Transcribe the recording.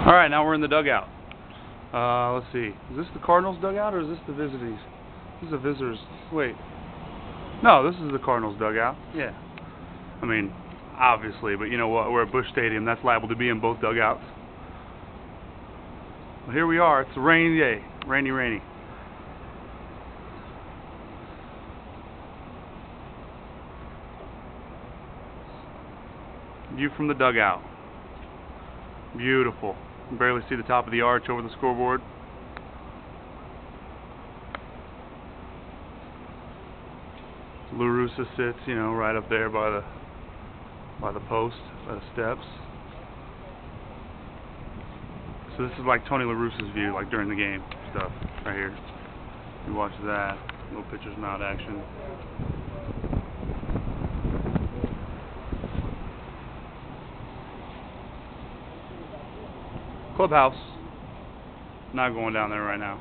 All right, now we're in the dugout. Let's see. Is this the Cardinals dugout or is this the visitors? This is the visitors. Wait. No, this is the Cardinals dugout. Yeah. I mean, obviously, but you know what? We're at Busch Stadium. That's liable to be in both dugouts. Well, here we are. It's a rainy day. Rainy. View from the dugout. Beautiful. You can barely see the top of the arch over the scoreboard. La Russa sits, you know, right up there by the post, by the steps. So this is like Tony La Russa's view, like during the game stuff, right here. You watch that. Little pitcher's mound action. Clubhouse. Not going down there right now.